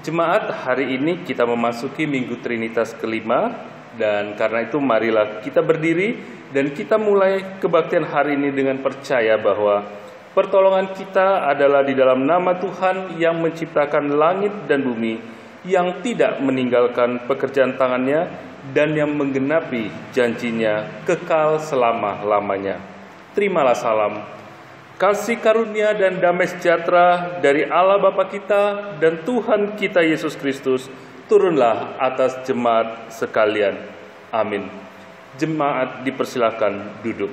Jemaat, hari ini kita memasuki Minggu Trinitas kelima, dan karena itu marilah kita berdiri dan kita mulai kebaktian hari ini dengan percaya bahwa pertolongan kita adalah di dalam nama Tuhan yang menciptakan langit dan bumi, yang tidak meninggalkan pekerjaan tangannya dan yang menggenapi janjinya kekal selama-lamanya. Terimalah salam, kasih karunia dan damai sejahtera dari Allah Bapa kita dan Tuhan kita Yesus Kristus turunlah atas jemaat sekalian. Amin. Jemaat dipersilakan duduk.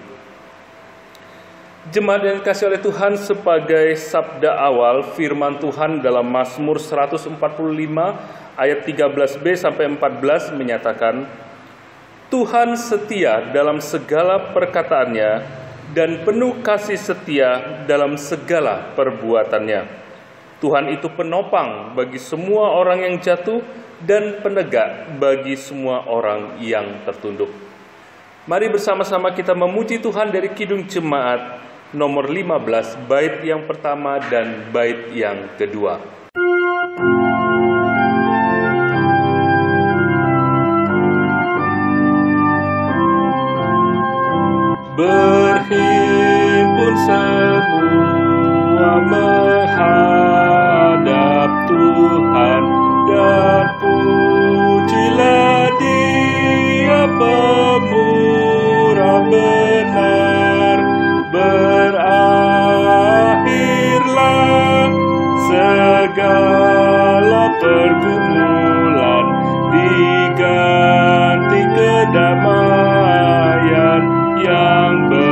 Jemaat yang dikasihi oleh Tuhan, sebagai sabda awal firman Tuhan dalam Mazmur 145 ayat 13b sampai 14 menyatakan, Tuhan setia dalam segala perkataannya dan penuh kasih setia dalam segala perbuatannya. Tuhan itu penopang bagi semua orang yang jatuh dan penegak bagi semua orang yang tertunduk. Mari bersama-sama kita memuji Tuhan dari Kidung Jemaat nomor 15, bait yang pertama dan bait yang kedua. Berhimpun semua menghadap Tuhan, dan pujilah Dia pemurah benar. Berakhirlah segala pergumulan, diganti kedamaian yang besar.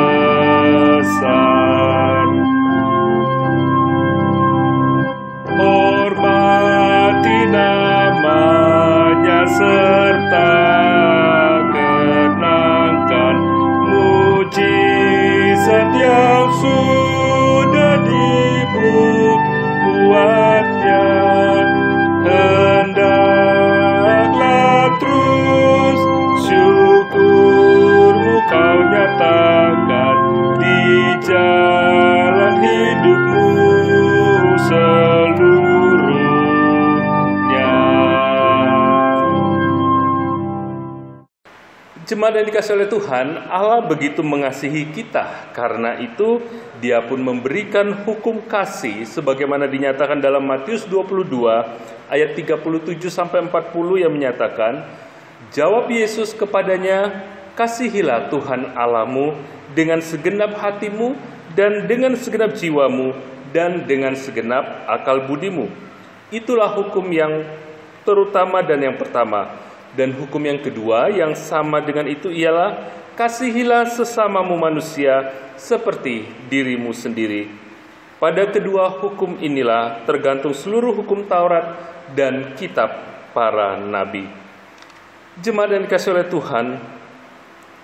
Hormati namanya serta kenangkan mujizat yang sudah dibuatnya. Hendaklah terus syukurmu kau nyatakan di jalan hidupmu seluruhnya. Jemaat yang dikasihi oleh Tuhan, Allah begitu mengasihi kita, karena itu Dia pun memberikan hukum kasih sebagaimana dinyatakan dalam Matius 22 ayat 37 sampai 40 yang menyatakan, jawab Yesus kepadanya, kasihilah Tuhan Allahmu dengan segenap hatimu dan dengan segenap jiwamu dan dengan segenap akal budimu. Itulah hukum yang terutama dan yang pertama. Dan hukum yang kedua yang sama dengan itu ialah, kasihilah sesamamu manusia seperti dirimu sendiri. Pada kedua hukum inilah tergantung seluruh hukum Taurat dan kitab para nabi. Jemaat yang dikasihi oleh Tuhan,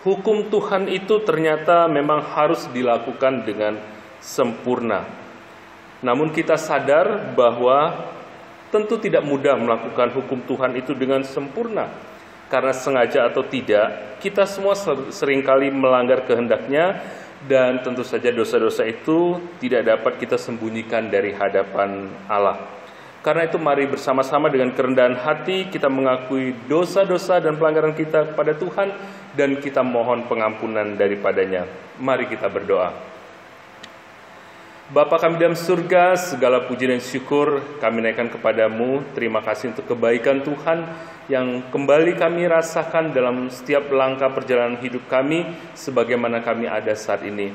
hukum Tuhan itu ternyata memang harus dilakukan dengan sempurna. Namun kita sadar bahwa tentu tidak mudah melakukan hukum Tuhan itu dengan sempurna. Karena sengaja atau tidak, kita semua seringkali melanggar kehendaknya, dan tentu saja dosa-dosa itu tidak dapat kita sembunyikan dari hadapan Allah. Karena itu mari bersama-sama dengan kerendahan hati kita mengakui dosa-dosa dan pelanggaran kita kepada Tuhan, dan kita mohon pengampunan daripadanya. Mari kita berdoa. Bapa kami dalam surga, segala puji dan syukur kami naikkan kepadamu. Terima kasih untuk kebaikan Tuhan yang kembali kami rasakan dalam setiap langkah perjalanan hidup kami sebagaimana kami ada saat ini.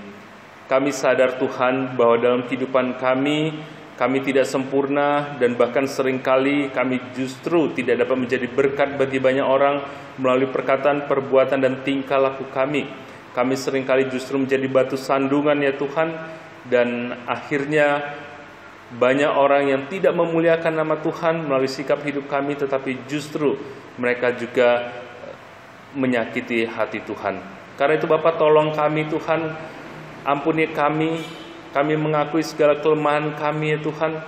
Kami sadar Tuhan bahwa dalam kehidupan kami tidak sempurna, dan bahkan seringkali kami justru tidak dapat menjadi berkat bagi banyak orang melalui perkataan, perbuatan, dan tingkah laku kami. Kami seringkali justru menjadi batu sandungan ya Tuhan, dan akhirnya banyak orang yang tidak memuliakan nama Tuhan melalui sikap hidup kami, tetapi justru mereka juga menyakiti hati Tuhan. Karena itu Bapa, tolong kami Tuhan, ampuni kami mengakui segala kelemahan kami ya Tuhan,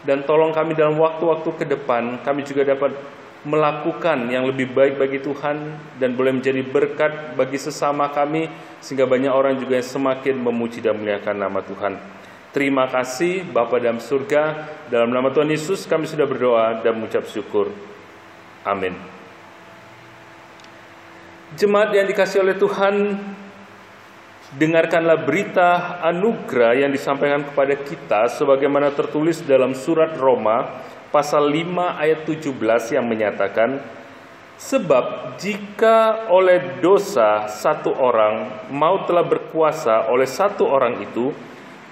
dan tolong kami dalam waktu-waktu ke depan kami juga dapat melakukan yang lebih baik bagi Tuhan dan boleh menjadi berkat bagi sesama kami, sehingga banyak orang juga yang semakin memuji dan memuliakan nama Tuhan. Terima kasih Bapa dalam surga, dalam nama Tuhan Yesus kami sudah berdoa dan mengucap syukur. Amin. Jemaat yang dikasihi oleh Tuhan, dengarkanlah berita anugerah yang disampaikan kepada kita sebagaimana tertulis dalam surat Roma pasal 5 ayat 17 yang menyatakan, sebab jika oleh dosa satu orang maut telah berkuasa oleh satu orang itu,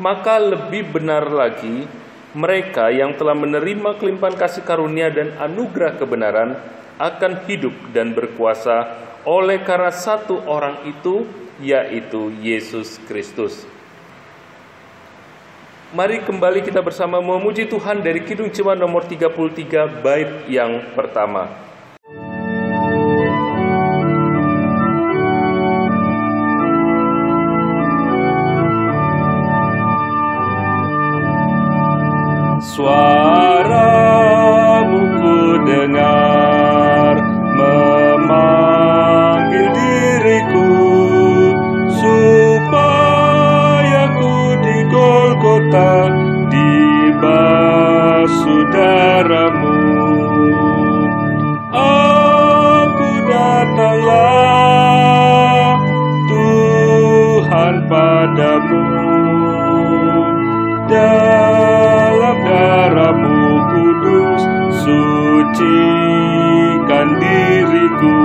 maka lebih benar lagi mereka yang telah menerima kelimpahan kasih karunia dan anugerah kebenaran akan hidup dan berkuasa oleh karena satu orang itu, yaitu Yesus Kristus. Mari kembali kita bersama memuji Tuhan dari Kidung Jemaat nomor 33 bait yang pertama. Suaramu ku dengar memanggil diriku, supaya ku di Golgota dibasuh darahmu. Aku datanglah Tuhan padamu, dalam darahmu kudus sucikan diriku.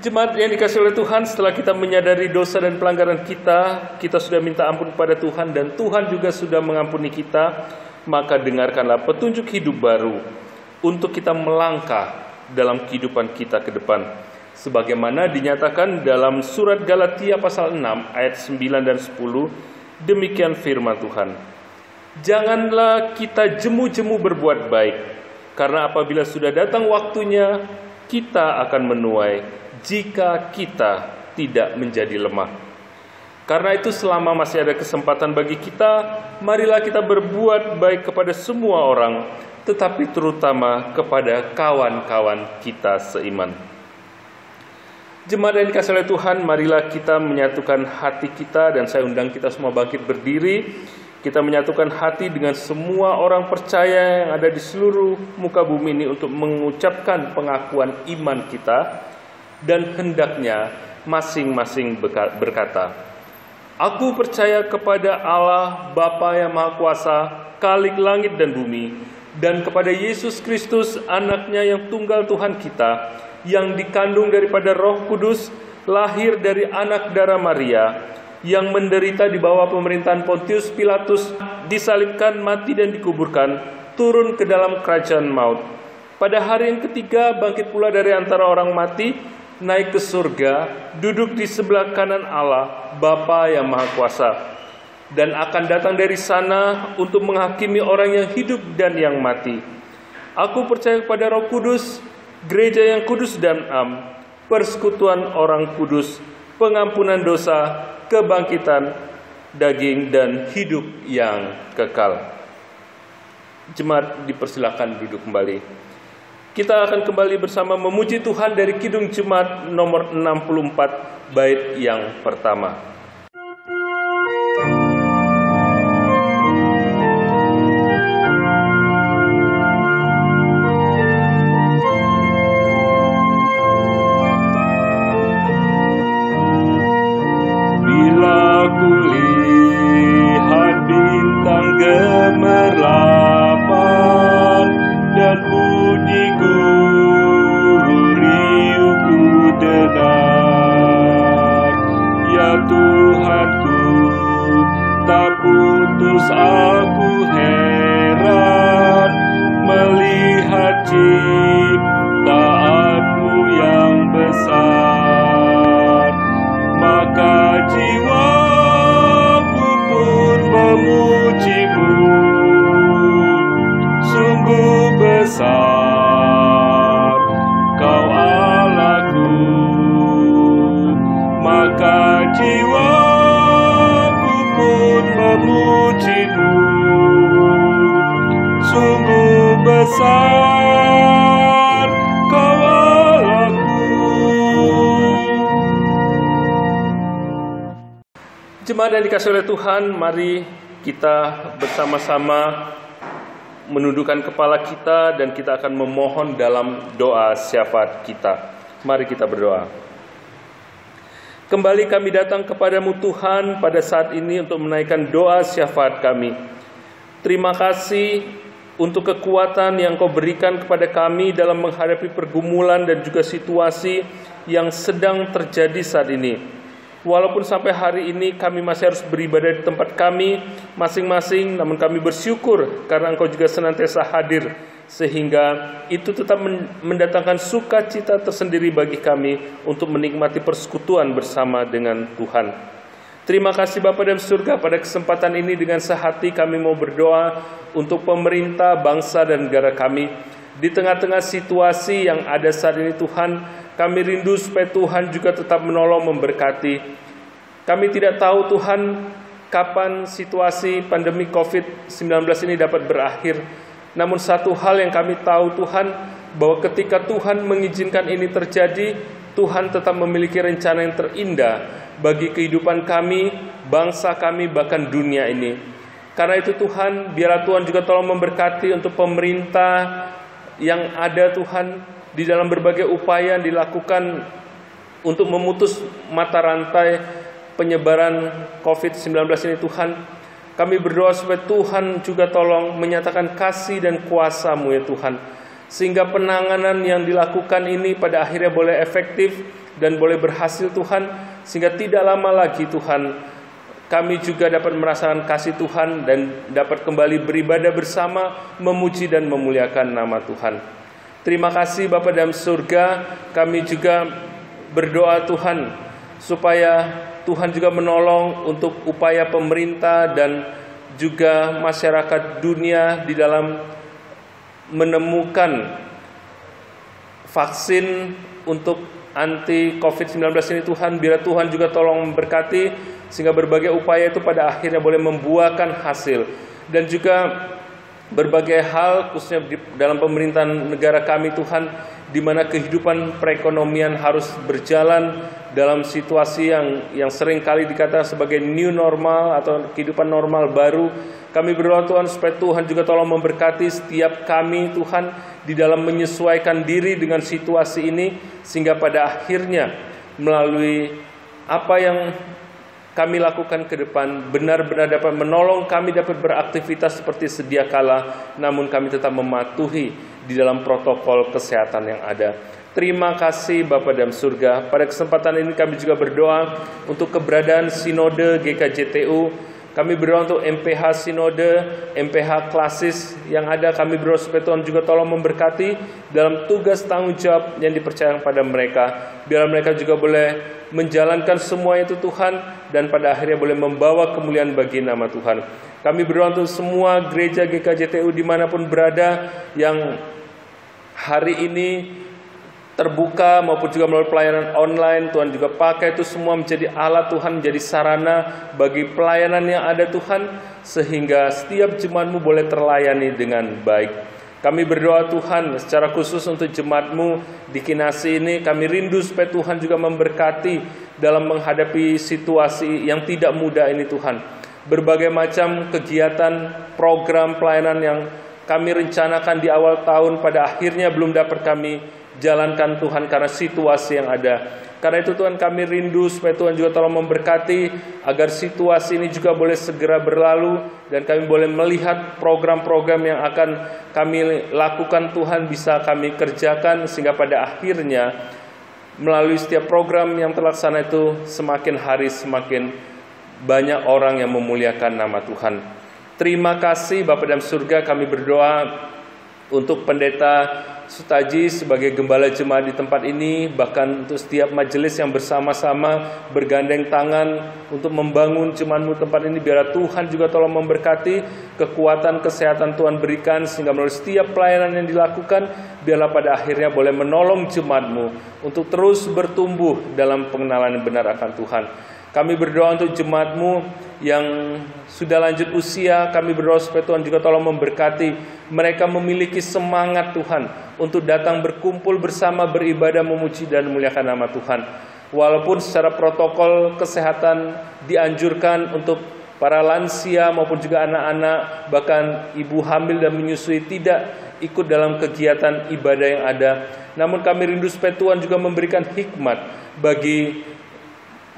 Jemaat yang dikasihi oleh Tuhan, setelah kita menyadari dosa dan pelanggaran kita sudah minta ampun kepada Tuhan dan Tuhan juga sudah mengampuni kita, maka dengarkanlah petunjuk hidup baru untuk kita melangkah dalam kehidupan kita ke depan. Sebagaimana dinyatakan dalam surat Galatia pasal 6 ayat 9 dan 10, demikian firman Tuhan. Janganlah kita jemu-jemu berbuat baik, karena apabila sudah datang waktunya, kita akan menuai jika kita tidak menjadi lemah. Karena itu selama masih ada kesempatan bagi kita, marilah kita berbuat baik kepada semua orang, tetapi terutama kepada kawan-kawan kita seiman. Jemaat yang dikasihi oleh Tuhan, marilah kita menyatukan hati kita, dan saya undang kita semua bangkit berdiri. Kita menyatukan hati dengan semua orang percaya yang ada di seluruh muka bumi ini untuk mengucapkan pengakuan iman kita, dan hendaknya masing-masing berkata, aku percaya kepada Allah Bapa yang Maha Kuasa, Khalik langit dan bumi, dan kepada Yesus Kristus anaknya yang tunggal Tuhan kita, yang dikandung daripada Roh Kudus, lahir dari anak darah Maria, yang menderita di bawah pemerintahan Pontius Pilatus, disalibkan, mati dan dikuburkan, turun ke dalam kerajaan maut. Pada hari yang ketiga bangkit pula dari antara orang mati, naik ke surga, duduk di sebelah kanan Allah Bapa yang Maha Kuasa, dan akan datang dari sana untuk menghakimi orang yang hidup dan yang mati. Aku percaya kepada Roh Kudus, gereja yang kudus dan am, persekutuan orang kudus, pengampunan dosa, kebangkitan daging dan hidup yang kekal. Jemaat dipersilakan duduk kembali. Kita akan kembali bersama memuji Tuhan dari Kidung Jemaat nomor 64 bait yang pertama. Gemerlapan dan bunyi guru riuhku dengar. Ya Tuhanku, tak putus aku heran melihat ciptaanmu yang besar. Maka jiwaku pun memujimu, sungguh besar Kau Allahku. Maka jiwaku pun memujimu, sungguh besar Kau Allahku. Jemaat yang dikasihi oleh Tuhan, mari kita bersama-sama menundukkan kepala kita dan kita akan memohon dalam doa syafaat kita. Mari kita berdoa. Kembali kami datang kepadamu Tuhan pada saat ini untuk menaikkan doa syafaat kami. Terima kasih untuk kekuatan yang Kau berikan kepada kami dalam menghadapi pergumulan dan juga situasi yang sedang terjadi saat ini. Walaupun sampai hari ini kami masih harus beribadah di tempat kami masing-masing, namun kami bersyukur karena Engkau juga senantiasa hadir, sehingga itu tetap mendatangkan sukacita tersendiri bagi kami untuk menikmati persekutuan bersama dengan Tuhan. Terima kasih Bapa dalam surga, pada kesempatan ini dengan sehati kami mau berdoa untuk pemerintah, bangsa dan negara kami. Di tengah-tengah situasi yang ada saat ini Tuhan, kami rindu supaya Tuhan juga tetap menolong, memberkati. Kami tidak tahu Tuhan kapan situasi pandemi COVID-19 ini dapat berakhir. Namun satu hal yang kami tahu Tuhan, bahwa ketika Tuhan mengizinkan ini terjadi, Tuhan tetap memiliki rencana yang terindah bagi kehidupan kami, bangsa kami, bahkan dunia ini. Karena itu Tuhan, biarlah Tuhan juga tolong memberkati untuk pemerintah yang ada Tuhan, di dalam berbagai upaya yang dilakukan untuk memutus mata rantai penyebaran COVID-19 ini Tuhan. Kami berdoa supaya Tuhan juga tolong menyatakan kasih dan kuasa-Mu ya Tuhan, sehingga penanganan yang dilakukan ini pada akhirnya boleh efektif dan boleh berhasil Tuhan, sehingga tidak lama lagi Tuhan kami juga dapat merasakan kasih Tuhan dan dapat kembali beribadah bersama, memuji dan memuliakan nama Tuhan. Terima kasih Bapa dalam surga, kami juga berdoa Tuhan supaya Tuhan juga menolong untuk upaya pemerintah dan juga masyarakat dunia di dalam menemukan vaksin untuk anti COVID-19 ini Tuhan. Biar Tuhan juga tolong memberkati sehingga berbagai upaya itu pada akhirnya boleh membuahkan hasil. Dan juga berbagai hal khususnya dalam pemerintahan negara kami Tuhan, di mana kehidupan perekonomian harus berjalan dalam situasi yang sering kali dikatakan sebagai new normal atau kehidupan normal baru. Kami berdoa Tuhan supaya Tuhan juga tolong memberkati setiap kami Tuhan di dalam menyesuaikan diri dengan situasi ini, sehingga pada akhirnya melalui apa yang kami lakukan ke depan benar-benar dapat menolong kami dapat beraktivitas seperti sedia kala, namun kami tetap mematuhi di dalam protokol kesehatan yang ada. Terima kasih Bapa dalam surga. Pada kesempatan ini kami juga berdoa untuk keberadaan Sinode GKJTU. Kami berdoa untuk MPH Sinode, MPH Klasis yang ada. Kami berdoa supaya Tuhan juga tolong memberkati dalam tugas tanggung jawab yang dipercayakan pada mereka. Biar mereka juga boleh menjalankan semua itu Tuhan, dan pada akhirnya boleh membawa kemuliaan bagi nama Tuhan. Kami berdoa untuk semua gereja GKJTU dimanapun berada yang hari ini terbuka maupun juga melalui pelayanan online. Tuhan juga pakai itu semua menjadi alat Tuhan, menjadi sarana bagi pelayanan yang ada Tuhan, sehingga setiap jemaat-Mu boleh terlayani dengan baik. Kami berdoa Tuhan secara khusus untuk jemaat-Mu di Kinasi ini. Kami rindu supaya Tuhan juga memberkati dalam menghadapi situasi yang tidak mudah ini Tuhan. Berbagai macam kegiatan, program pelayanan yang kami rencanakan di awal tahun pada akhirnya belum dapat kami jalankan Tuhan karena situasi yang ada. Karena itu Tuhan, kami rindu supaya Tuhan juga tolong memberkati agar situasi ini juga boleh segera berlalu dan kami boleh melihat program-program yang akan kami lakukan Tuhan bisa kami kerjakan, sehingga pada akhirnya melalui setiap program yang terlaksana itu semakin hari semakin banyak orang yang memuliakan nama Tuhan. Terima kasih Bapa dalam surga. Kami berdoa untuk Pendeta Sutaji sebagai gembala jemaat di tempat ini, bahkan untuk setiap majelis yang bersama-sama bergandeng tangan untuk membangun jemaat-Mu tempat ini. Biar Tuhan juga tolong memberkati, kekuatan kesehatan Tuhan berikan, sehingga melalui setiap pelayanan yang dilakukan, biarlah pada akhirnya boleh menolong jemaat-Mu untuk terus bertumbuh dalam pengenalan yang benar akan Tuhan. Kami berdoa untuk jemaat-Mu yang sudah lanjut usia. Kami berdoa supaya Tuhan juga tolong memberkati mereka, memiliki semangat Tuhan untuk datang berkumpul bersama, beribadah, memuji dan memuliakan nama Tuhan. Walaupun secara protokol kesehatan dianjurkan untuk para lansia maupun juga anak-anak, bahkan ibu hamil dan menyusui tidak ikut dalam kegiatan ibadah yang ada. Namun kami rindu supaya Tuhan juga memberikan hikmat bagi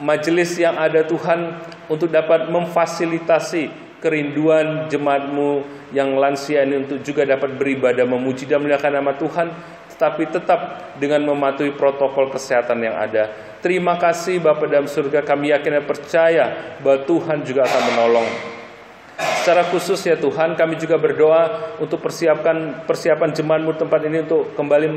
majelis yang ada Tuhan untuk dapat memfasilitasi kerinduan jemaat-Mu yang lansia ini untuk juga dapat beribadah, memuji dan memuliakan nama Tuhan, tetapi tetap dengan mematuhi protokol kesehatan yang ada. Terima kasih Bapa dalam surga, kami yakin dan percaya bahwa Tuhan juga akan menolong. Secara khusus ya Tuhan, kami juga berdoa untuk persiapan jemaat-Mu tempat ini untuk kembali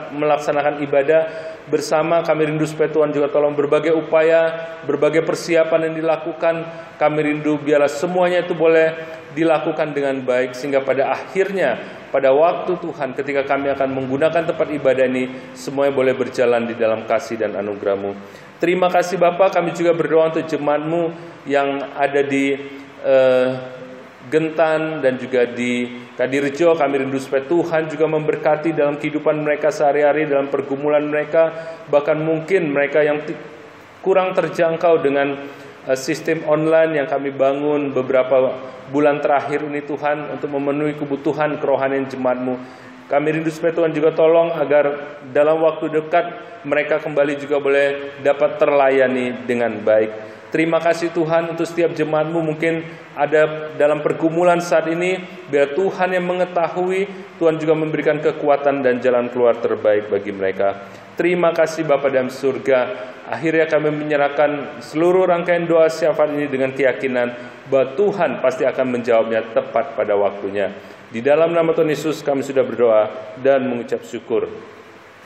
melaksanakan ibadah bersama. Kami rindu supaya Tuhan juga tolong berbagai upaya, berbagai persiapan yang dilakukan. Kami rindu biarlah semuanya itu boleh dilakukan dengan baik, sehingga pada akhirnya, pada waktu Tuhan ketika kami akan menggunakan tempat ibadah ini, semuanya boleh berjalan di dalam kasih dan anugerah-Mu. Terima kasih Bapa, kami juga berdoa untuk jemaat-Mu yang ada di Gentan dan juga di Kadirejo. Kami rindu supaya Tuhan juga memberkati dalam kehidupan mereka sehari-hari, dalam pergumulan mereka, bahkan mungkin mereka yang kurang terjangkau dengan sistem online yang kami bangun beberapa bulan terakhir ini Tuhan, untuk memenuhi kebutuhan kerohanian jemaat-Mu. Kami rindu supaya Tuhan juga tolong agar dalam waktu dekat mereka kembali juga boleh dapat terlayani dengan baik. Terima kasih Tuhan untuk setiap jemaat-Mu mungkin ada dalam pergumulan saat ini. Biar Tuhan yang mengetahui, Tuhan juga memberikan kekuatan dan jalan keluar terbaik bagi mereka. Terima kasih Bapa dalam surga. Akhirnya kami menyerahkan seluruh rangkaian doa syafaat ini dengan keyakinan bahwa Tuhan pasti akan menjawabnya tepat pada waktunya. Di dalam nama Tuhan Yesus kami sudah berdoa dan mengucap syukur.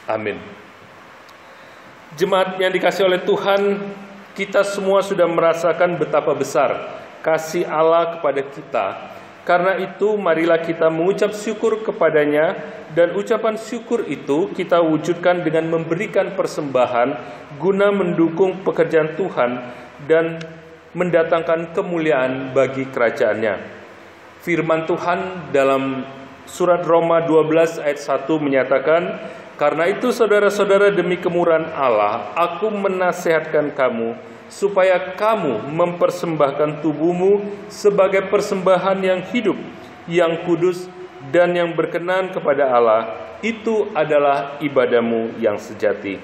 Amin. Jemaat yang dikasihi oleh Tuhan, kita semua sudah merasakan betapa besar kasih Allah kepada kita. Karena itu marilah kita mengucap syukur kepadanya, dan ucapan syukur itu kita wujudkan dengan memberikan persembahan guna mendukung pekerjaan Tuhan dan mendatangkan kemuliaan bagi kerajaannya. Firman Tuhan dalam surat Roma 12 ayat 1 menyatakan, "Karena itu saudara-saudara, demi kemurahan Allah, aku menasihatkan kamu supaya kamu mempersembahkan tubuhmu sebagai persembahan yang hidup, yang kudus, dan yang berkenan kepada Allah. Itu adalah ibadahmu yang sejati."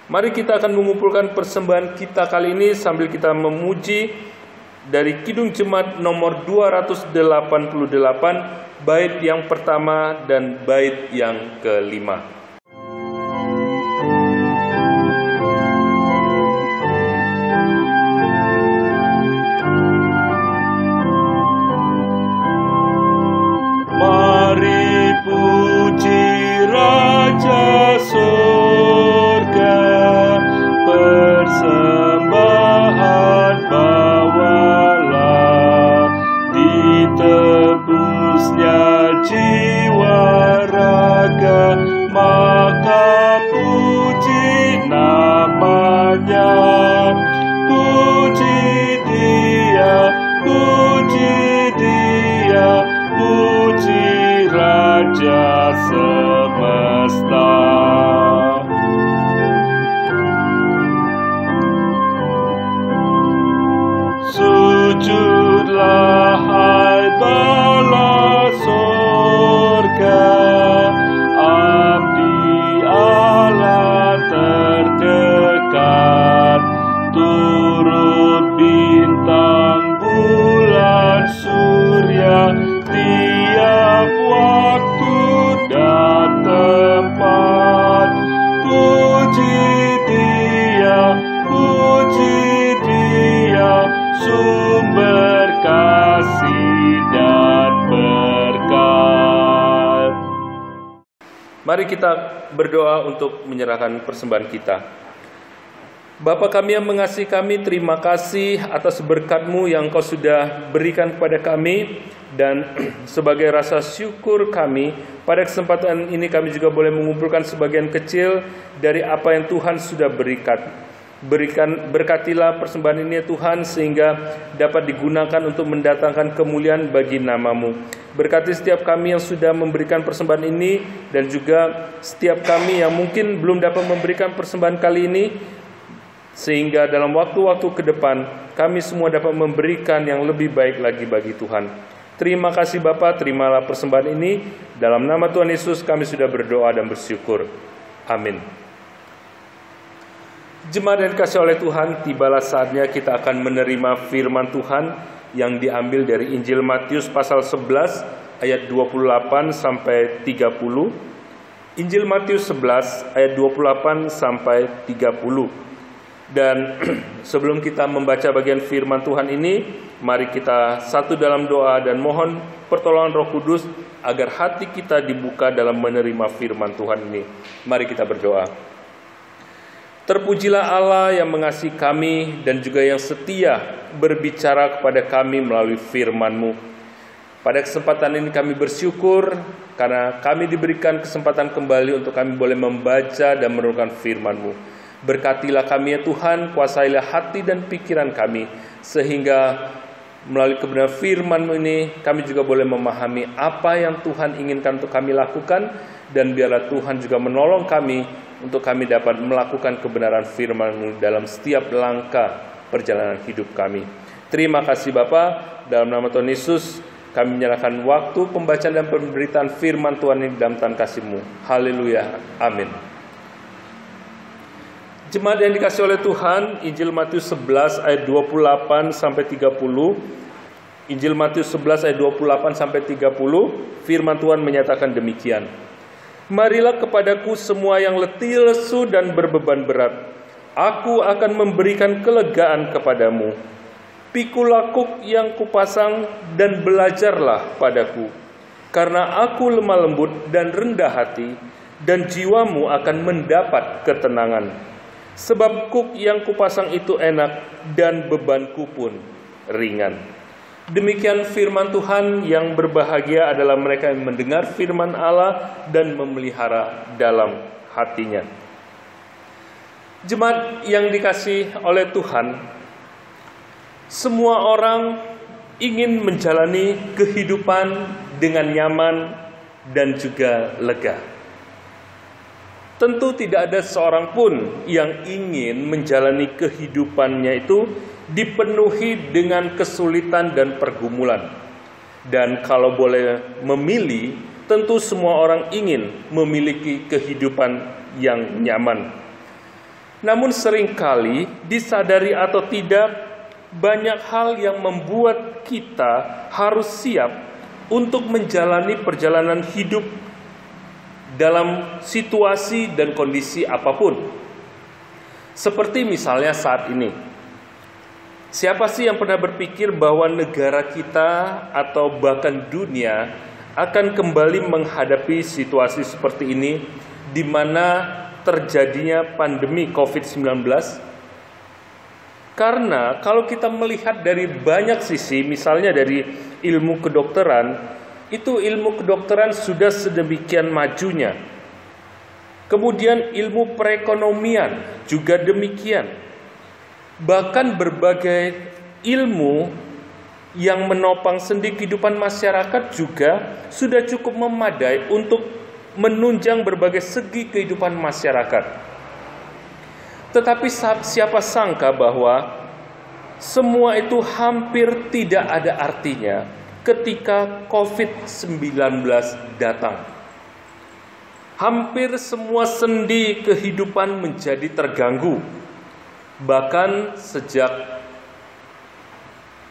Mari kita akan mengumpulkan persembahan kita kali ini sambil kita memuji dari Kidung Jemaat nomor 288, bait yang pertama dan bait yang kelima. Mari puji Raja surga, persembahan bawalah, ditebusnya jiwa raga, maka puji namanya. Puji Dia, puji Dia, puji Raja semesta. Sujudlah hai bala surga, abdi Allah terdekat, turut bintang bulan surya, tiap waktu dan tempat. Puji Dia, puji Dia, sumber kasih dan berkat. Mari kita berdoa untuk menyerahkan persembahan kita. Bapa kami yang mengasihi kami, terima kasih atas berkat-Mu yang Kau sudah berikan kepada kami. Dan sebagai rasa syukur kami, pada kesempatan ini kami juga boleh mengumpulkan sebagian kecil dari apa yang Tuhan sudah berkatilah persembahan ini ya Tuhan, sehingga dapat digunakan untuk mendatangkan kemuliaan bagi nama-Mu. Berkati setiap kami yang sudah memberikan persembahan ini, dan juga setiap kami yang mungkin belum dapat memberikan persembahan kali ini. sehingga dalam waktu-waktu ke depan kami semua dapat memberikan yang lebih baik lagi bagi Tuhan. Terima kasih Bapa, terimalah persembahan ini. Dalam nama Tuhan Yesus kami sudah berdoa dan bersyukur. Amin. Jemaat yang dikasihi oleh Tuhan, tibalah saatnya kita akan menerima firman Tuhan yang diambil dari Injil Matius pasal 11 ayat 28 sampai 30. Injil Matius 11 ayat 28 sampai 30. Dan sebelum kita membaca bagian firman Tuhan ini, mari kita satu dalam doa dan mohon pertolongan Roh Kudus agar hati kita dibuka dalam menerima firman Tuhan ini. Mari kita berdoa. Terpujilah Allah yang mengasihi kami dan juga yang setia berbicara kepada kami melalui firman-Mu. Pada kesempatan ini kami bersyukur karena kami diberikan kesempatan kembali untuk kami boleh membaca dan merenungkan firman-Mu. Berkatilah kami ya Tuhan, kuasailah hati dan pikiran kami, sehingga melalui kebenaran firman-Mu ini kami juga boleh memahami apa yang Tuhan inginkan untuk kami lakukan, dan biarlah Tuhan juga menolong kami untuk kami dapat melakukan kebenaran firman-Mu dalam setiap langkah perjalanan hidup kami. Terima kasih Bapa, dalam nama Tuhan Yesus kami menyerahkan waktu pembacaan dan pemberitaan firman Tuhan ini dalam tangan kasih-Mu. Haleluya, amin. Jemaat yang dikasihi oleh Tuhan, Injil Matius 11 ayat 28 sampai 30. Injil Matius 11 ayat 28 sampai 30, firman Tuhan menyatakan demikian. Marilah kepadaku semua yang letih, lesu, dan berbeban berat. Aku akan memberikan kelegaan kepadamu. Pikulah kuk yang kupasang dan belajarlah padaku. Karena aku lemah lembut dan rendah hati, dan jiwamu akan mendapat ketenangan. Sebab kuk yang kupasang itu enak dan bebanku pun ringan. Demikian firman Tuhan. Yang berbahagia adalah mereka yang mendengar firman Allah dan memelihara dalam hatinya. Jemaat yang dikasihi oleh Tuhan, semua orang ingin menjalani kehidupan dengan nyaman dan juga lega. Tentu tidak ada seorang pun yang ingin menjalani kehidupannya itu dipenuhi dengan kesulitan dan pergumulan. Dan kalau boleh memilih, tentu semua orang ingin memiliki kehidupan yang nyaman. Namun seringkali disadari atau tidak, banyak hal yang membuat kita harus siap untuk menjalani perjalanan hidup dalam situasi dan kondisi apapun. Seperti misalnya saat ini. Siapa sih yang pernah berpikir bahwa negara kita atau bahkan dunia akan kembali menghadapi situasi seperti ini, di mana terjadinya pandemi COVID-19? Karena kalau kita melihat dari banyak sisi, misalnya dari ilmu kedokteran, itu ilmu kedokteran sudah sedemikian majunya. Kemudian ilmu perekonomian juga demikian. Bahkan berbagai ilmu yang menopang sendi kehidupan masyarakat juga sudah cukup memadai untuk menunjang berbagai segi kehidupan masyarakat. Tetapi siapa sangka bahwa semua itu hampir tidak ada artinya ketika COVID-19 datang. Hampir semua sendi kehidupan menjadi terganggu. Bahkan sejak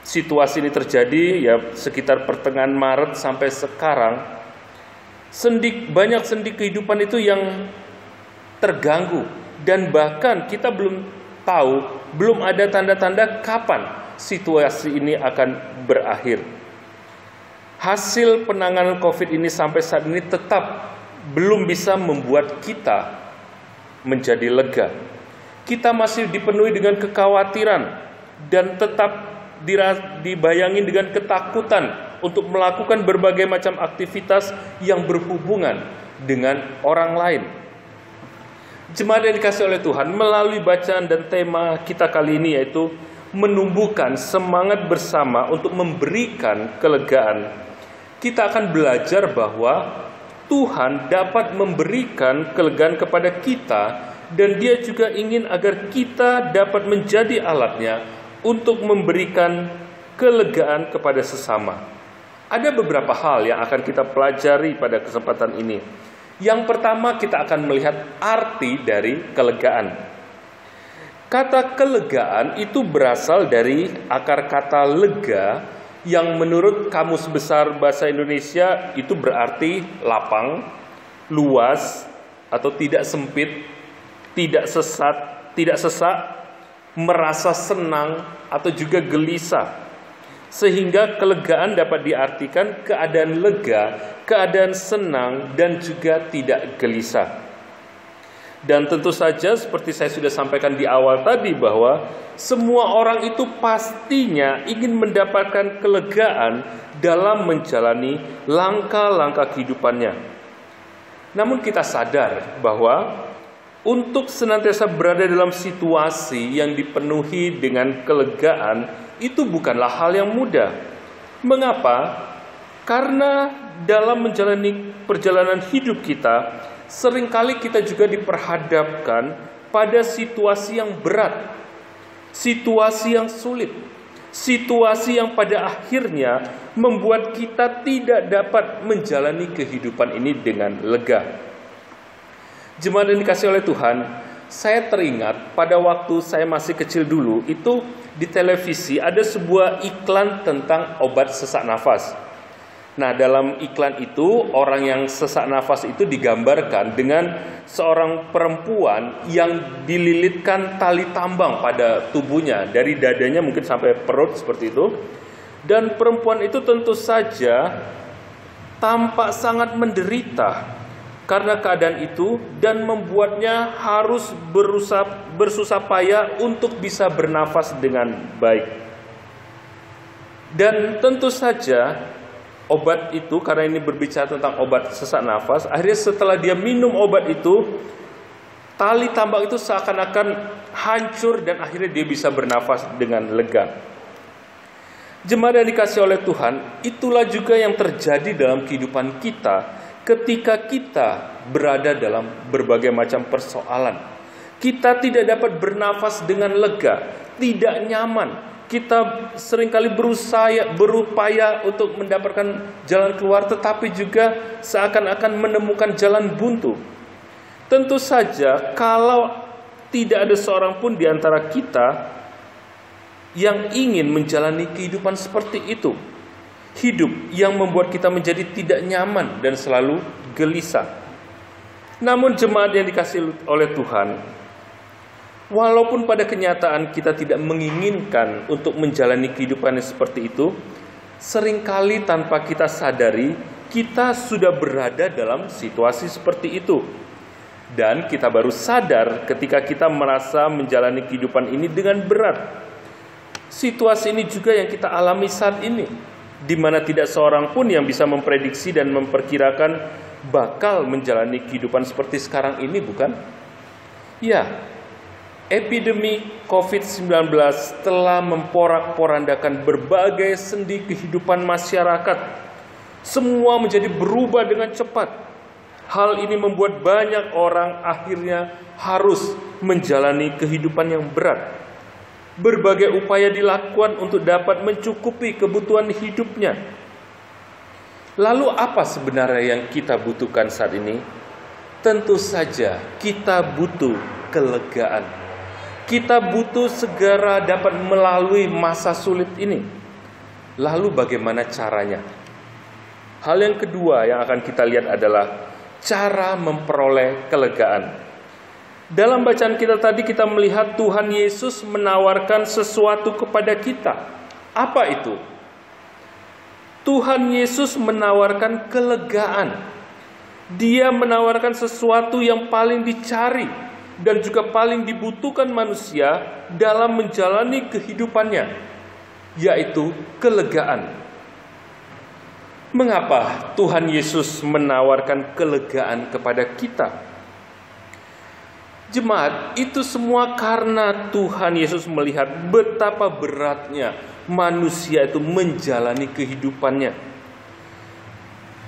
situasi ini terjadi, ya sekitar pertengahan Maret sampai sekarang, banyak sendi kehidupan itu yang terganggu. Dan bahkan kita belum tahu, belum ada tanda-tanda kapan situasi ini akan berakhir. Hasil penanganan COVID ini sampai saat ini tetap belum bisa membuat kita menjadi lega. Kita masih dipenuhi dengan kekhawatiran dan tetap dibayangi dengan ketakutan untuk melakukan berbagai macam aktivitas yang berhubungan dengan orang lain. Jemaat yang dikasihi oleh Tuhan, melalui bacaan dan tema kita kali ini yaitu menumbuhkan semangat bersama untuk memberikan kelegaan, kita akan belajar bahwa Tuhan dapat memberikan kelegaan kepada kita dan Dia juga ingin agar kita dapat menjadi alatnya untuk memberikan kelegaan kepada sesama. Ada beberapa hal yang akan kita pelajari pada kesempatan ini. Yang pertama, kita akan melihat arti dari kelegaan. Kata kelegaan itu berasal dari akar kata lega, yang menurut Kamus Besar Bahasa Indonesia itu berarti lapang, luas, atau tidak sempit, tidak sesak, merasa senang, atau juga gelisah. Sehingga kelegaan dapat diartikan keadaan lega, keadaan senang, dan juga tidak gelisah. Dan tentu saja seperti saya sudah sampaikan di awal tadi, bahwa semua orang itu pastinya ingin mendapatkan kelegaan dalam menjalani langkah-langkah kehidupannya. Namun kita sadar bahwa untuk senantiasa berada dalam situasi yang dipenuhi dengan kelegaan itu bukanlah hal yang mudah. Mengapa? Karena dalam menjalani perjalanan hidup kita, seringkali kita juga diperhadapkan pada situasi yang berat, situasi yang sulit, situasi yang pada akhirnya membuat kita tidak dapat menjalani kehidupan ini dengan lega. Jemaat yang dikasihi oleh Tuhan, saya teringat pada waktu saya masih kecil dulu, itu di televisi ada sebuah iklan tentang obat sesak nafas. Nah, dalam iklan itu orang yang sesak nafas itu digambarkan dengan seorang perempuan yang dililitkan tali tambang pada tubuhnya, dari dadanya mungkin sampai perut seperti itu. Dan perempuan itu tentu saja tampak sangat menderita karena keadaan itu, dan membuatnya harus bersusah payah untuk bisa bernafas dengan baik. Dan tentu saja obat itu, karena ini berbicara tentang obat sesak nafas, akhirnya setelah dia minum obat itu, tali tambang itu seakan-akan hancur dan akhirnya dia bisa bernafas dengan lega. Jemaat yang dikasihi oleh Tuhan, itulah juga yang terjadi dalam kehidupan kita ketika kita berada dalam berbagai macam persoalan. Kita tidak dapat bernafas dengan lega, tidak nyaman. Kita seringkali berupaya untuk mendapatkan jalan keluar, tetapi juga seakan-akan menemukan jalan buntu. Tentu saja kalau tidak ada seorang pun di antara kita yang ingin menjalani kehidupan seperti itu, hidup yang membuat kita menjadi tidak nyaman dan selalu gelisah. Namun jemaat yang dikasihi oleh Tuhan, walaupun pada kenyataan kita tidak menginginkan untuk menjalani kehidupan yang seperti itu, seringkali tanpa kita sadari, kita sudah berada dalam situasi seperti itu. Dan kita baru sadar ketika kita merasa menjalani kehidupan ini dengan berat. Situasi ini juga yang kita alami saat ini, di mana tidak seorang pun yang bisa memprediksi dan memperkirakan bakal menjalani kehidupan seperti sekarang ini, bukan? Ya, epidemi COVID-19 telah memporak-porandakan berbagai sendi kehidupan masyarakat. Semua menjadi berubah dengan cepat. Hal ini membuat banyak orang akhirnya harus menjalani kehidupan yang berat. Berbagai upaya dilakukan untuk dapat mencukupi kebutuhan hidupnya. Lalu apa sebenarnya yang kita butuhkan saat ini? Tentu saja kita butuh kelegaan. Kita butuh segera dapat melalui masa sulit ini. Lalu bagaimana caranya? Hal yang kedua yang akan kita lihat adalah cara memperoleh kelegaan. Dalam bacaan kita tadi kita melihat Tuhan Yesus menawarkan sesuatu kepada kita. Apa itu? Tuhan Yesus menawarkan kelegaan. Dia menawarkan sesuatu yang paling dicari dan juga paling dibutuhkan manusia dalam menjalani kehidupannya, yaitu kelegaan. Mengapa Tuhan Yesus menawarkan kelegaan kepada kita? Jemaat, itu semua karena Tuhan Yesus melihat betapa beratnya manusia itu menjalani kehidupannya.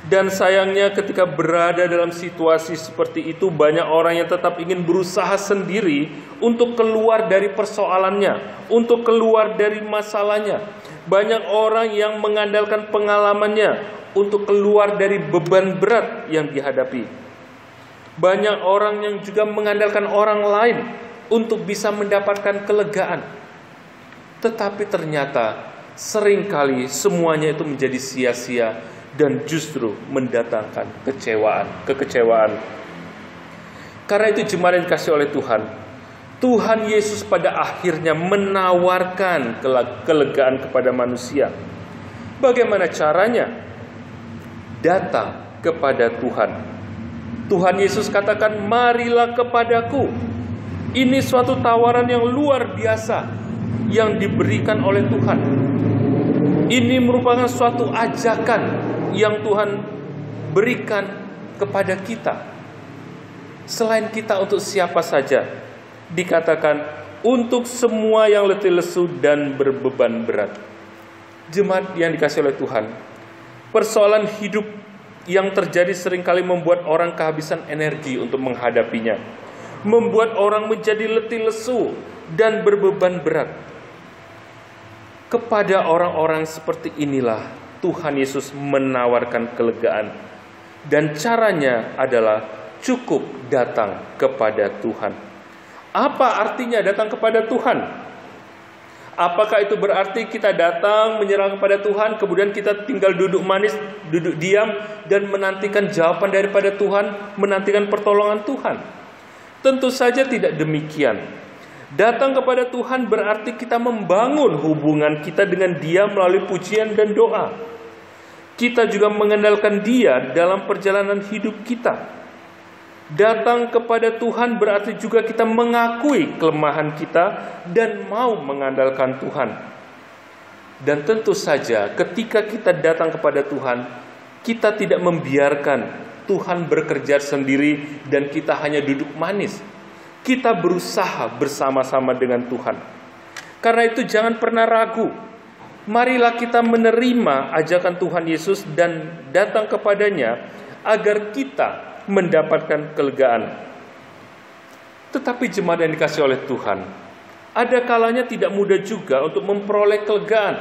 Dan sayangnya ketika berada dalam situasi seperti itu, banyak orang yang tetap ingin berusaha sendiri untuk keluar dari persoalannya, untuk keluar dari masalahnya. Banyak orang yang mengandalkan pengalamannya untuk keluar dari beban berat yang dihadapi. Banyak orang yang juga mengandalkan orang lain untuk bisa mendapatkan kelegaan. Tetapi ternyata seringkali semuanya itu menjadi sia-sia dan justru mendatangkan kekecewaan. Karena itu jemaat yang dikasihi oleh Tuhan, Tuhan Yesus pada akhirnya menawarkan kelegaan kepada manusia. Bagaimana caranya? Datang kepada Tuhan. Tuhan Yesus katakan, "Marilah kepadaku." Ini suatu tawaran yang luar biasa yang diberikan oleh Tuhan. Ini merupakan suatu ajakan yang Tuhan berikan kepada kita. Selain kita, untuk siapa saja. Dikatakan untuk semua yang letih lesu dan berbeban berat. Jemaat yang dikasihi oleh Tuhan, persoalan hidup yang terjadi seringkali membuat orang kehabisan energi untuk menghadapinya, membuat orang menjadi letih lesu dan berbeban berat. Kepada orang-orang seperti inilah Tuhan Yesus menawarkan kelegaan. Dan caranya adalah cukup datang kepada Tuhan. Apa artinya datang kepada Tuhan? Apakah itu berarti kita datang menyerah kepada Tuhan, kemudian kita tinggal duduk manis, duduk diam, dan menantikan jawaban daripada Tuhan, menantikan pertolongan Tuhan? Tentu saja tidak demikian. Datang kepada Tuhan berarti kita membangun hubungan kita dengan Dia melalui pujian dan doa. Kita juga mengandalkan Dia dalam perjalanan hidup kita. Datang kepada Tuhan berarti juga kita mengakui kelemahan kita dan mau mengandalkan Tuhan. Dan tentu saja ketika kita datang kepada Tuhan, kita tidak membiarkan Tuhan bekerja sendiri dan kita hanya duduk manis. Kita berusaha bersama-sama dengan Tuhan. Karena itu jangan pernah ragu. Marilah kita menerima ajakan Tuhan Yesus dan datang kepadanya agar kita mendapatkan kelegaan. Tetapi jemaat yang dikasihi oleh Tuhan, ada kalanya tidak mudah juga untuk memperoleh kelegaan.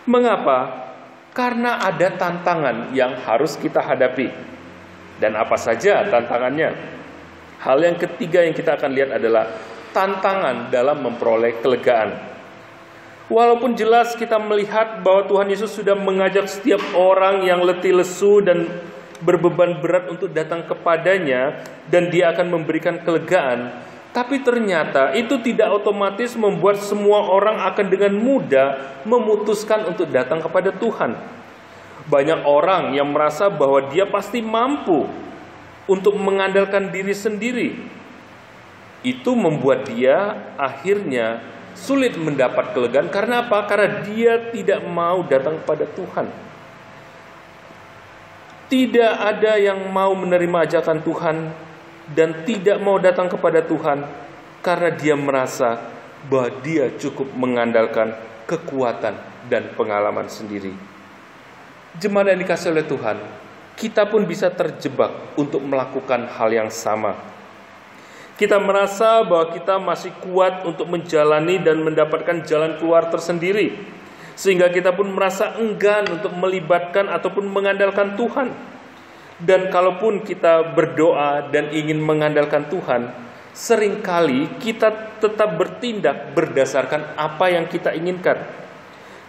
Mengapa? Karena ada tantangan yang harus kita hadapi. Dan apa saja tantangannya? Hal yang ketiga yang kita akan lihat adalah tantangan dalam memperoleh kelegaan. Walaupun jelas kita melihat bahwa Tuhan Yesus sudah mengajak setiap orang yang letih lesu dan berbeban berat untuk datang kepadanya dan Dia akan memberikan kelegaan, tapi ternyata itu tidak otomatis membuat semua orang akan dengan mudah memutuskan untuk datang kepada Tuhan. Banyak orang yang merasa bahwa dia pasti mampu untuk mengandalkan diri sendiri. Itu membuat dia akhirnya sulit mendapat kelegaan. Karena apa? Karena dia tidak mau datang kepada Tuhan. Tidak ada yang mau menerima ajakan Tuhan dan tidak mau datang kepada Tuhan karena dia merasa bahwa dia cukup mengandalkan kekuatan dan pengalaman sendiri. Jemaat yang dikasihi oleh Tuhan, kita pun bisa terjebak untuk melakukan hal yang sama. Kita merasa bahwa kita masih kuat untuk menjalani dan mendapatkan jalan keluar tersendiri, sehingga kita pun merasa enggan untuk melibatkan ataupun mengandalkan Tuhan. Dan kalaupun kita berdoa dan ingin mengandalkan Tuhan, seringkali kita tetap bertindak berdasarkan apa yang kita inginkan.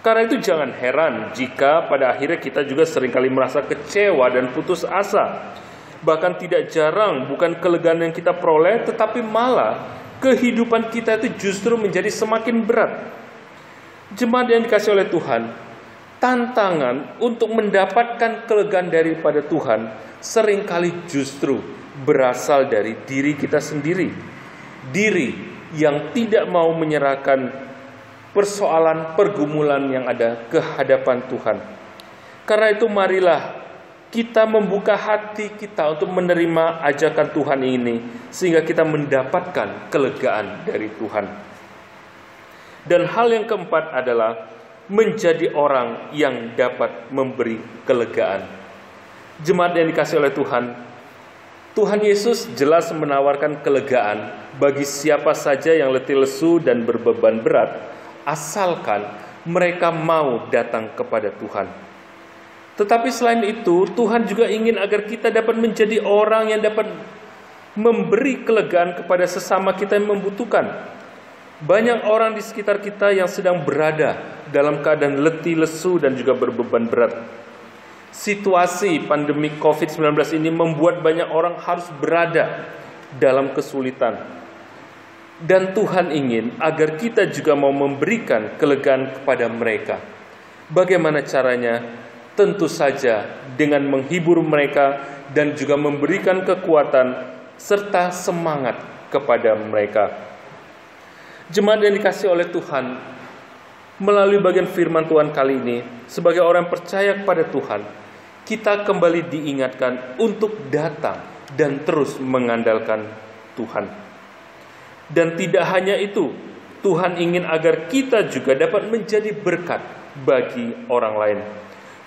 Karena itu jangan heran jika pada akhirnya kita juga seringkali merasa kecewa dan putus asa. Bahkan tidak jarang bukan kelegaan yang kita peroleh, tetapi malah kehidupan kita itu justru menjadi semakin berat. Jemaat yang dikasihi oleh Tuhan, tantangan untuk mendapatkan kelegaan daripada Tuhan seringkali justru berasal dari diri kita sendiri. Diri yang tidak mau menyerahkan persoalan pergumulan yang ada ke hadapan Tuhan. Karena itu marilah kita membuka hati kita untuk menerima ajakan Tuhan ini, sehingga kita mendapatkan kelegaan dari Tuhan. Dan hal yang keempat adalah menjadi orang yang dapat memberi kelegaan. Jemaat yang dikasihi oleh Tuhan, Tuhan Yesus jelas menawarkan kelegaan bagi siapa saja yang letih lesu dan berbeban berat, asalkan mereka mau datang kepada Tuhan. Tetapi selain itu, Tuhan juga ingin agar kita dapat menjadi orang yang dapat memberi kelegaan kepada sesama kita yang membutuhkan. Banyak orang di sekitar kita yang sedang berada dalam keadaan letih lesu dan juga berbeban berat. Situasi pandemi COVID-19 ini membuat banyak orang harus berada dalam kesulitan. Dan Tuhan ingin agar kita juga mau memberikan kelegaan kepada mereka. Bagaimana caranya? Tentu saja dengan menghibur mereka dan juga memberikan kekuatan serta semangat kepada mereka. Jemaat yang dikasihi oleh Tuhan, melalui bagian firman Tuhan kali ini, sebagai orang percaya kepada Tuhan, kita kembali diingatkan untuk datang dan terus mengandalkan Tuhan. Dan tidak hanya itu, Tuhan ingin agar kita juga dapat menjadi berkat bagi orang lain.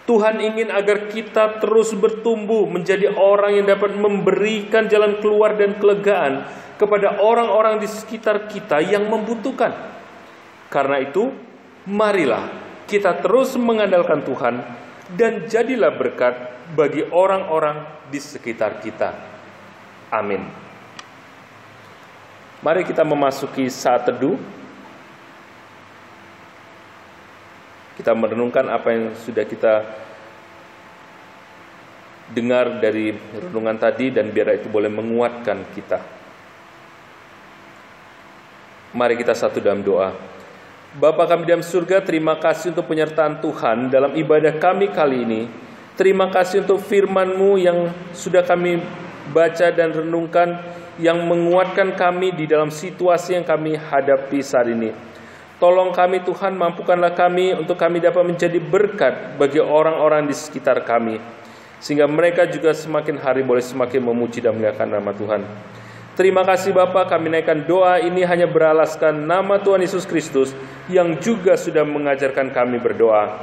Tuhan ingin agar kita terus bertumbuh menjadi orang yang dapat memberikan jalan keluar dan kelegaan kepada orang-orang di sekitar kita yang membutuhkan. Karena itu, marilah kita terus mengandalkan Tuhan dan jadilah berkat bagi orang-orang di sekitar kita. Amin. Mari kita memasuki saat teduh. Kita merenungkan apa yang sudah kita dengar dari renungan tadi dan biar itu boleh menguatkan kita. Mari kita satu dalam doa. Bapa kami dalam surga, terima kasih untuk penyertaan Tuhan dalam ibadah kami kali ini. Terima kasih untuk firman-Mu yang sudah kami baca dan renungkan, yang menguatkan kami di dalam situasi yang kami hadapi saat ini. Tolong kami Tuhan, mampukanlah kami untuk kami dapat menjadi berkat bagi orang-orang di sekitar kami, sehingga mereka juga semakin hari boleh semakin memuji dan memuliakan nama Tuhan. Terima kasih Bapa, kami naikkan doa ini hanya beralaskan nama Tuhan Yesus Kristus yang juga sudah mengajarkan kami berdoa.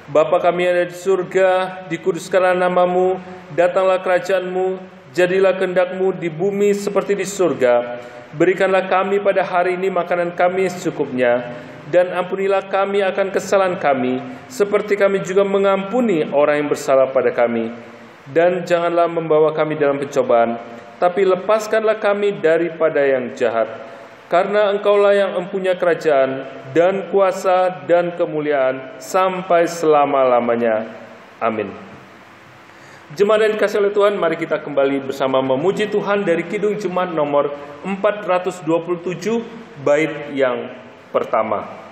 Bapa kami yang ada di surga, dikuduskanlah nama-Mu, datanglah kerajaan-Mu, jadilah kehendak-Mu di bumi seperti di surga. Berikanlah kami pada hari ini makanan kami secukupnya, dan ampunilah kami akan kesalahan kami, seperti kami juga mengampuni orang yang bersalah pada kami. Dan janganlah membawa kami dalam pencobaan, tapi lepaskanlah kami daripada yang jahat. Karena Engkaulah yang mempunyai kerajaan dan kuasa dan kemuliaan sampai selama-lamanya. Amin. Jemaat yang dikasihi oleh Tuhan, mari kita kembali bersama memuji Tuhan dari Kidung Jemaat nomor 427, bait yang pertama.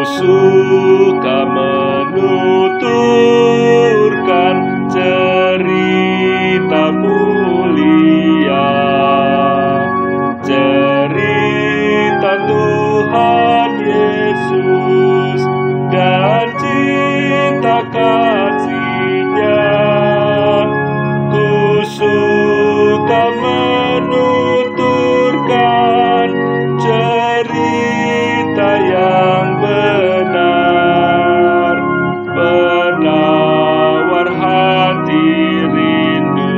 Suka menuturkan cerita mulia, cerita Tuhan Yesus dan cinta kasih-Nya. Ku suka menuturkan cerita yang benar, penawar hati rindu,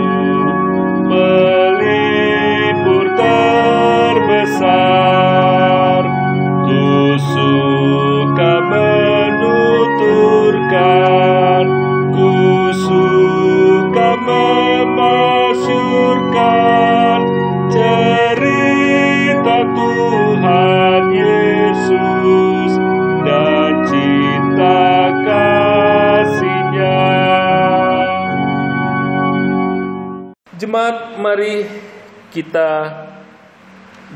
pelipur terbesar. Ku suka menuturkan, ku suka memasyurkan cerita Tuhan Yesus dan cinta kasih-Nya. Jemaat, mari kita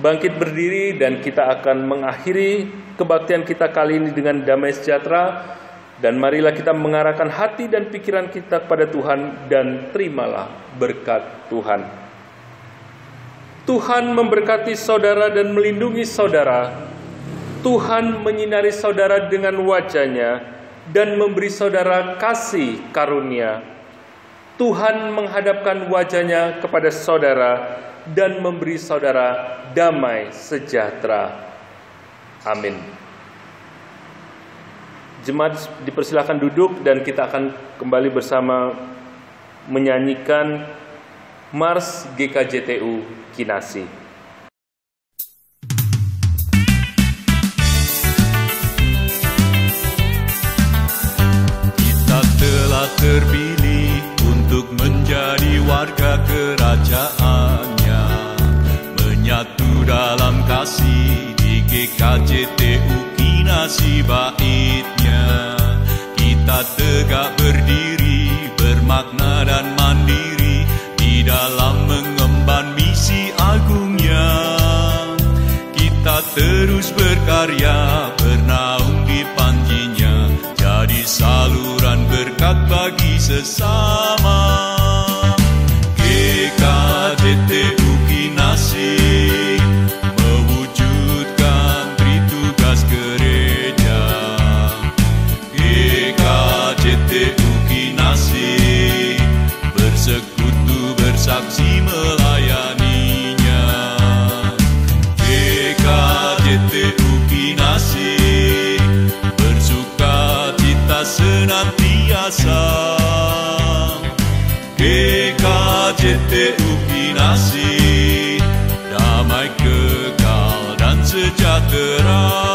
bangkit berdiri dan kita akan mengakhiri kebaktian kita kali ini dengan damai sejahtera. Dan marilah kita mengarahkan hati dan pikiran kita kepada Tuhan dan terimalah berkat Tuhan. Tuhan memberkati saudara dan melindungi saudara. Tuhan menyinari saudara dengan wajah-Nya dan memberi saudara kasih karunia. Tuhan menghadapkan wajah-Nya kepada saudara dan memberi saudara damai sejahtera. Amin. Jemaat dipersilakan duduk dan kita akan kembali bersama menyanyikan Mars GKJTU Kinasih. Kita telah terpilih untuk menjadi warga kerajaannya, menyatu dalam kasih di GKJTU Kinasih baitnya. Kita tegak berdiri, bermakna dan mandiri di dalam mengemban misi agungnya. Kita terus berkarya, bernaung di panjinya, jadi saluran berkat bagi sesama. GKJTU Kinasih mewujudkan tritugas gereja. GKJTU Kinasih bersekutu bersaksi melayaninya. GKJTU Kinasih bersuka cita senantiasa. GKJTU Kinasih damai kekal dan sejahtera.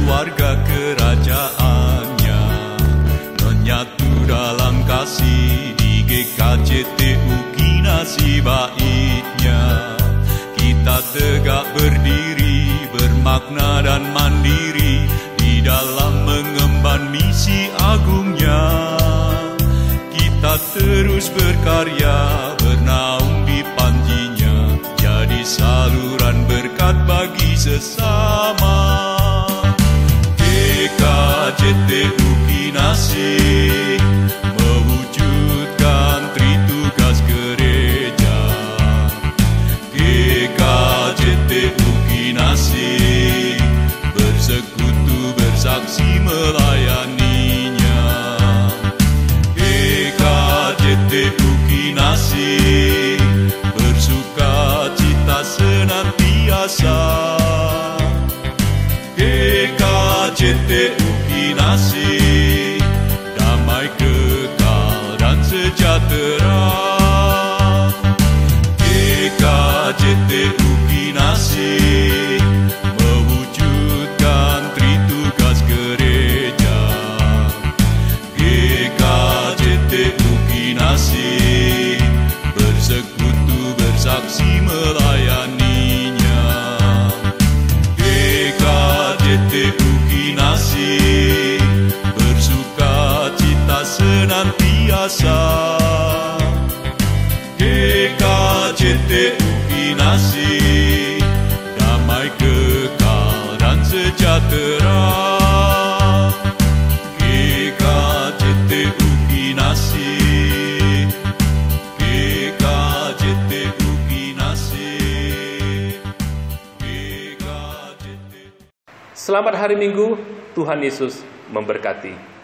Warga kerajaannya, menyatu dalam kasih di GKJTU Kinasih baitnya. Kita tegak berdiri, bermakna dan mandiri di dalam mengemban misi agungnya. Kita terus berkarya, bernaung di panjinya, jadi saluran berkat bagi sesama. GKJTU Kinasih mewujudkan tritugas gereja. GKJTU Kinasih bersekutu bersaksi melayaninya. GKJTU Kinasih bersuka cita senantiasa. GKJTU Kinasih damai kekal dan sejahtera. GKJTU Kinasih mewujudkan tritugas gereja. GKJTU Kinasih bersekutu bersaksi melayaninya. GKJTU Kinasih bersuka cita senantiasa. GKJTU Kinasih damai kekal dan sejahtera. GKJTU Kinasih, GKJTU Kinasih, GKJTU. Selamat hari Minggu, Tuhan Yesus memberkati.